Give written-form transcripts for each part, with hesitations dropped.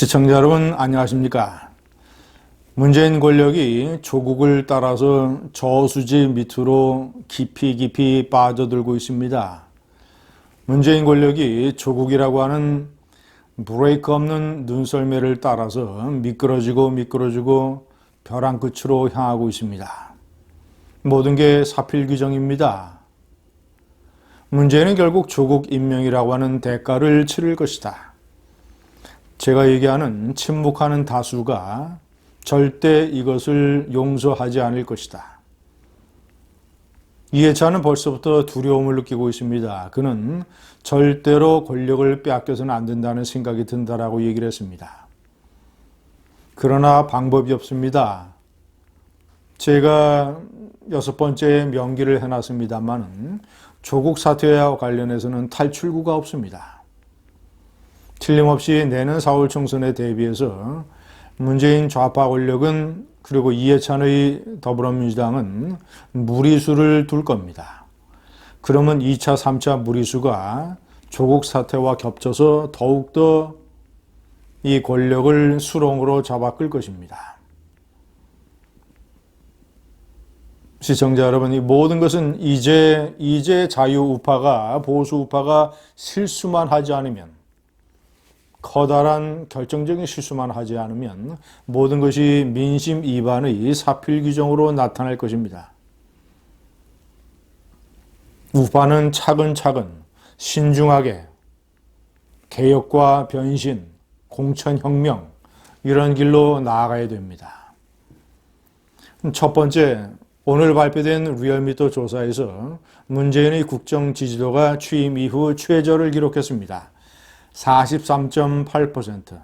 시청자 여러분 안녕하십니까? 문재인 권력이 조국을 따라서 저수지 밑으로 깊이 빠져들고 있습니다. 문재인 권력이 조국이라고 하는 브레이크 없는 눈썰매를 따라서 미끄러지고 벼랑 끝으로 향하고 있습니다. 모든 게 사필귀정입니다. 문재인은 결국 조국 임명이라고 하는 대가를 치를 것이다. 제가 얘기하는 침묵하는 다수가 절대 이것을 용서하지 않을 것이다. 이해찬은 벌써부터 두려움을 느끼고 있습니다. 그는 절대로 권력을 빼앗겨서는 안 된다는 생각이 든다라고 얘기를 했습니다. 그러나 방법이 없습니다. 제가 6번째 명기를 해놨습니다만 조국 사태와 관련해서는 탈출구가 없습니다. 틀림없이 내년 4월 총선에 대비해서 문재인 좌파 권력은 그리고 이해찬의 더불어민주당은 무리수를 둘 겁니다. 그러면 2차, 3차 무리수가 조국 사태와 겹쳐서 더욱더 이 권력을 수렁으로 잡아 끌 것입니다. 시청자 여러분, 이 모든 것은 이제 자유우파가 보수우파가 실수만 하지 않으면 커다란 결정적인 실수만 하지 않으면 모든 것이 민심 위반의 사필규정으로 나타날 것입니다. 우파는 차근차근 신중하게 개혁과 변신, 공천혁명 이런 길로 나아가야 됩니다. 첫 번째, 오늘 발표된 리얼미터 조사에서 문재인의 국정 지지도가 취임 이후 최저를 기록했습니다. 43.8%,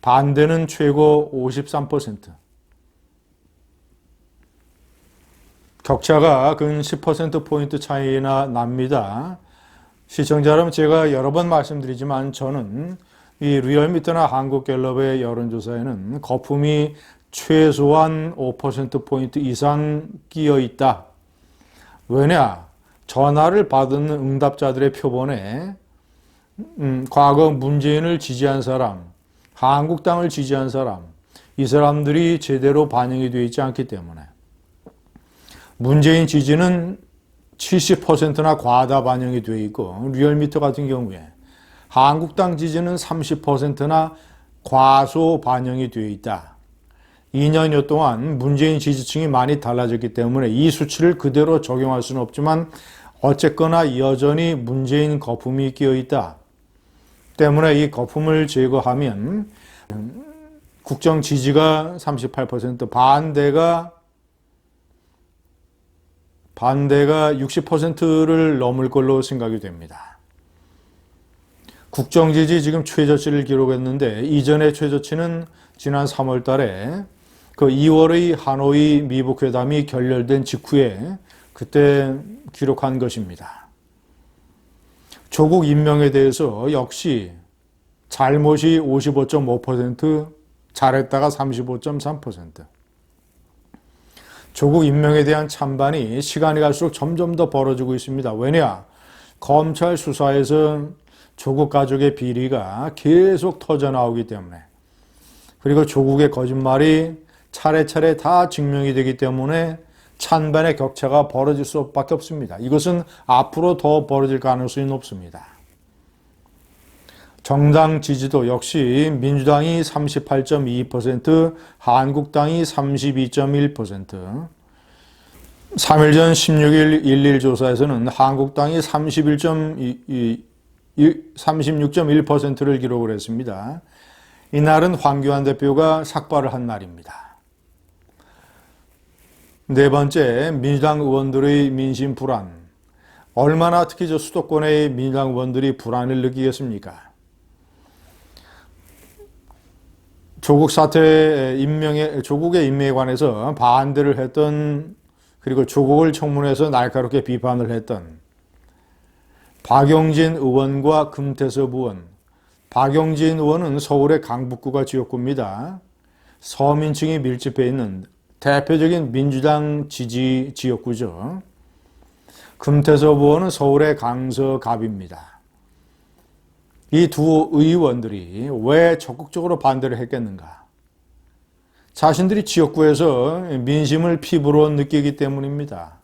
반대는 최고 53%. 격차가 근 10%포인트 차이나 납니다. 시청자 여러분, 제가 여러 번 말씀드리지만 저는 이 리얼미터나 한국갤럽의 여론조사에는 거품이 최소한 5%포인트 이상 끼어 있다. 왜냐? 전화를 받은 응답자들의 표본에 과거 문재인을 지지한 사람, 한국당을 지지한 사람, 이 사람들이 제대로 반영이 되어 있지 않기 때문에 문재인 지지는 70%나 과다 반영이 되어 있고 리얼미터 같은 경우에 한국당 지지는 30%나 과소 반영이 되어 있다. 2년여 동안 문재인 지지층이 많이 달라졌기 때문에 이 수치를 그대로 적용할 수는 없지만 어쨌거나 여전히 문재인 거품이 끼어 있다. 때문에 이 거품을 제거하면 국정 지지가 38%, 반대가 60%를 넘을 걸로 생각이 됩니다. 국정 지지 지금 최저치를 기록했는데 이전의 최저치는 지난 3월 달에 그 2월의 하노이 미북 회담이 결렬된 직후에 그때 기록한 것입니다. 조국 임명에 대해서 역시 잘못이 55.5%, 잘했다가 35.3%. 조국 임명에 대한 찬반이 시간이 갈수록 점점 더 벌어지고 있습니다. 왜냐? 검찰 수사에서 조국 가족의 비리가 계속 터져나오기 때문에, 그리고 조국의 거짓말이 차례차례 다 증명이 되기 때문에 찬반의 격차가 벌어질 수밖에 없습니다. 이것은 앞으로 더 벌어질 가능성이 높습니다. 정당 지지도 역시 민주당이 38.2%, 한국당이 32.1%. 3일 전 16일 11 조사에서는 한국당이 36.1%를 기록을 했습니다. 이날은 황교안 대표가 삭발을 한 날입니다. 네 번째, 민주당 의원들의 민심 불안. 얼마나 특히 수도권의 민주당 의원들이 불안을 느끼겠습니까? 조국 사태 조국의 임명에 관해서 반대를 했던, 그리고 조국을 청문회에서 날카롭게 비판을 했던 박용진 의원과 금태섭 의원. 박용진 의원은 서울의 강북구가 지역구입니다. 서민층이 밀집해 있는 대표적인 민주당 지지 지역구죠. 금태섭 의원은 서울의 강서갑입니다. 이 두 의원들이 왜 적극적으로 반대를 했겠는가? 자신들이 지역구에서 민심을 피부로 느끼기 때문입니다.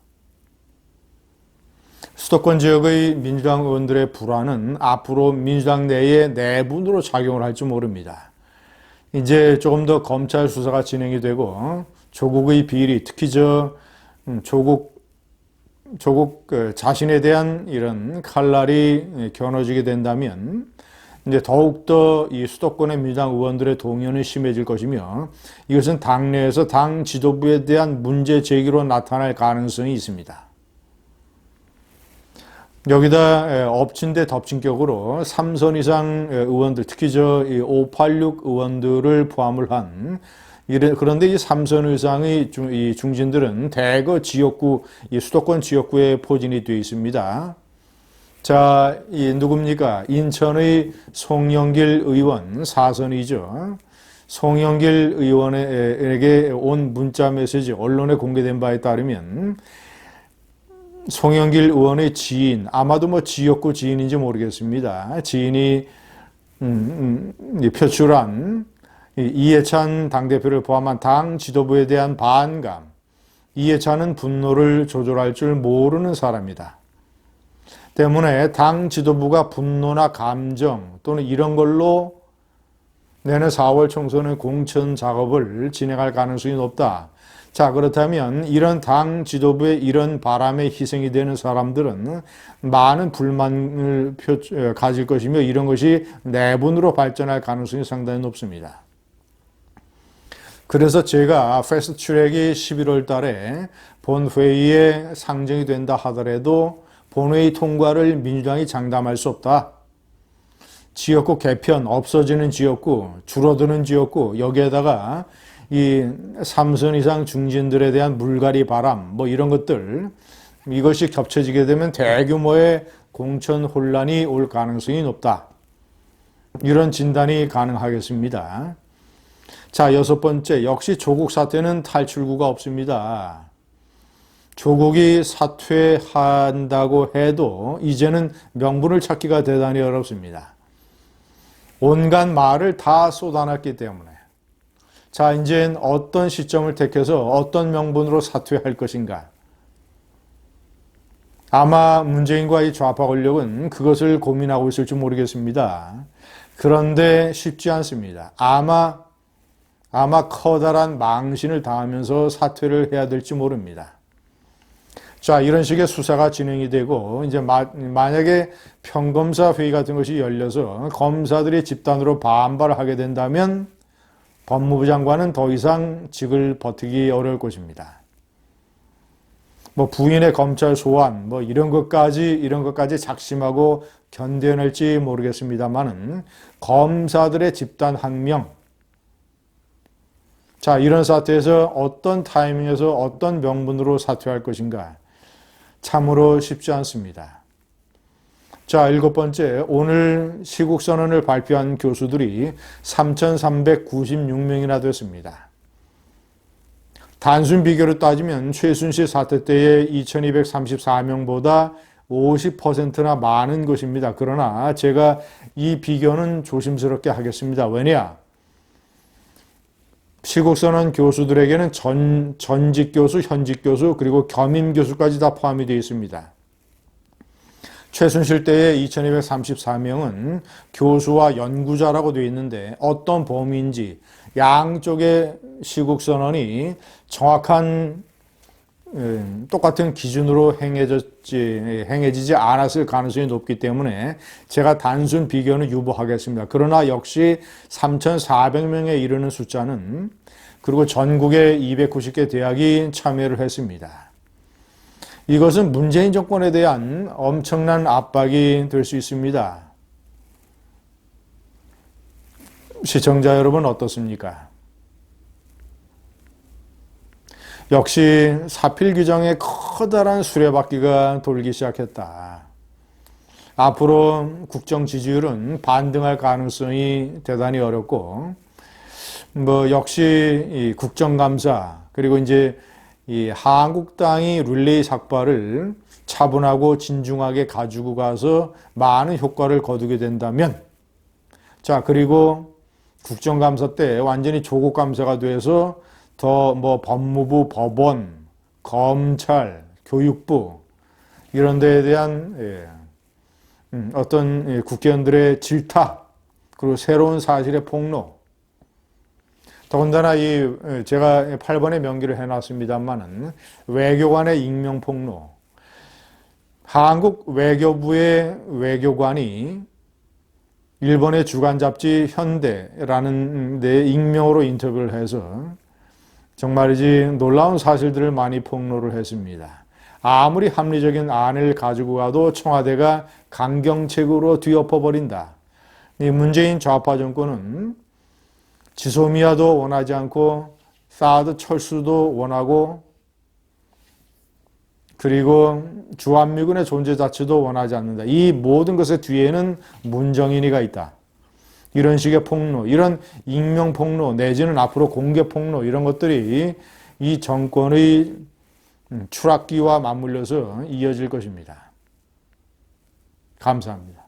수도권 지역의 민주당 의원들의 불안은 앞으로 민주당 내의 내분으로 작용을 할지 모릅니다. 이제 조금 더 검찰 수사가 진행이 되고 조국의 비리, 특히 조국 자신에 대한 이런 칼날이 겨눠지게 된다면 이제 더욱더 이 수도권의 민주당 의원들의 동요는 심해질 것이며 이것은 당내에서 당 지도부에 대한 문제 제기로 나타날 가능성이 있습니다. 여기다 엎친 데 덮친 격으로 3선 이상 의원들, 특히 586 의원들을 포함을 한 그런데 이 3선 이상의 이 중진들은 대거 지역구, 이 수도권 지역구에 포진이 되어 있습니다. 자, 이 누굽니까? 인천의 송영길 의원 4선이죠. 송영길 의원에게 온 문자 메시지 언론에 공개된 바에 따르면 송영길 의원의 지인, 아마도 지역구 지인인지 모르겠습니다. 지인이 표출한 이해찬 당대표를 포함한 당 지도부에 대한 반감, 이해찬은 분노를 조절할 줄 모르는 사람이다. 때문에 당 지도부가 분노나 감정 또는 이런 걸로 내년 4월 총선의 공천 작업을 진행할 가능성이 높다. 자, 그렇다면 이런 당 지도부의 이런 바람에 희생이 되는 사람들은 많은 불만을 가질 것이며 이런 것이 내분으로 발전할 가능성이 상당히 높습니다. 그래서 제가 패스트 트랙이 11월 달에 본회의에 상정이 된다 하더라도 본회의 통과를 민주당이 장담할 수 없다. 지역구 개편, 없어지는 지역구, 줄어드는 지역구, 여기에다가 이 3선 이상 중진들에 대한 물갈이 바람, 이런 것들, 이것이 겹쳐지게 되면 대규모의 공천 혼란이 올 가능성이 높다. 이런 진단이 가능하겠습니다. 자, 6번째, 역시 조국 사태는 탈출구가 없습니다. 조국이 사퇴한다고 해도 이제는 명분을 찾기가 대단히 어렵습니다. 온갖 말을 다 쏟아놨기 때문에. 자, 이제는 어떤 시점을 택해서 어떤 명분으로 사퇴할 것인가. 아마 문재인과 이 좌파 권력은 그것을 고민하고 있을지 모르겠습니다. 그런데 쉽지 않습니다. 아마 커다란 망신을 당하면서 사퇴를 해야 될지 모릅니다. 자, 이런 식의 수사가 진행이 되고 이제 만약에 평검사 회의 같은 것이 열려서 검사들이 집단으로 반발을 하게 된다면 법무부 장관은 더 이상 직을 버티기 어려울 것입니다. 부인의 검찰 소환 이런 것까지 작심하고 견뎌낼지 모르겠습니다만은 검사들의 집단 항명. 자, 이런 사태에서 어떤 타이밍에서 어떤 명분으로 사퇴할 것인가 참으로 쉽지 않습니다. 자, 7번째, 오늘 시국선언을 발표한 교수들이 3,396명이나 됐습니다. 단순 비교로 따지면 최순실 사태 때의 2,234명보다 50%나 많은 것입니다. 그러나 제가 이 비교는 조심스럽게 하겠습니다. 왜냐? 시국선언 교수들에게는 전직 교수, 현직 교수, 그리고 겸임 교수까지 다 포함이 되어 있습니다. 최순실 때의 2,234명은 교수와 연구자라고 되어 있는데 어떤 범위인지 양쪽의 시국선언이 정확한 똑같은 기준으로 행해지지 않았을 가능성이 높기 때문에 제가 단순 비교는 유보하겠습니다. 그러나 역시 3,400명에 이르는 숫자는 그리고 전국의 290개 대학이 참여를 했습니다. 이것은 문재인 정권에 대한 엄청난 압박이 될 수 있습니다. 시청자 여러분 어떻습니까? 역시 사필 규정에 커다란 수레바퀴가 돌기 시작했다. 앞으로 국정 지지율은 반등할 가능성이 대단히 어렵고, 역시 이 국정감사, 그리고 이제 이 한국당이 룰레이 삭발을 차분하고 진중하게 가지고 가서 많은 효과를 거두게 된다면 자, 그리고 국정감사 때 완전히 조국 감사가 돼서 더 뭐 법무부, 법원, 검찰, 교육부 이런 데에 대한 어떤 국회의원들의 질타 그리고 새로운 사실의 폭로 더군다나 제가 8번에 명기를 해놨습니다만은 외교관의 익명 폭로 한국 외교부의 외교관이 일본의 주간 잡지 현대라는 데 익명으로 인터뷰를 해서 정말이지 놀라운 사실들을 많이 폭로를 했습니다. 아무리 합리적인 안을 가지고 가도 청와대가 강경책으로 뒤엎어버린다. 이 문재인 좌파 정권은 지소미아도 원하지 않고 사드 철수도 원하고 그리고 주한미군의 존재 자체도 원하지 않는다. 이 모든 것의 뒤에는 문정인이가 있다. 이런 식의 폭로, 이런 익명 폭로 내지는 앞으로 공개 폭로 이런 것들이 이 정권의 추락기와 맞물려서 이어질 것입니다. 감사합니다.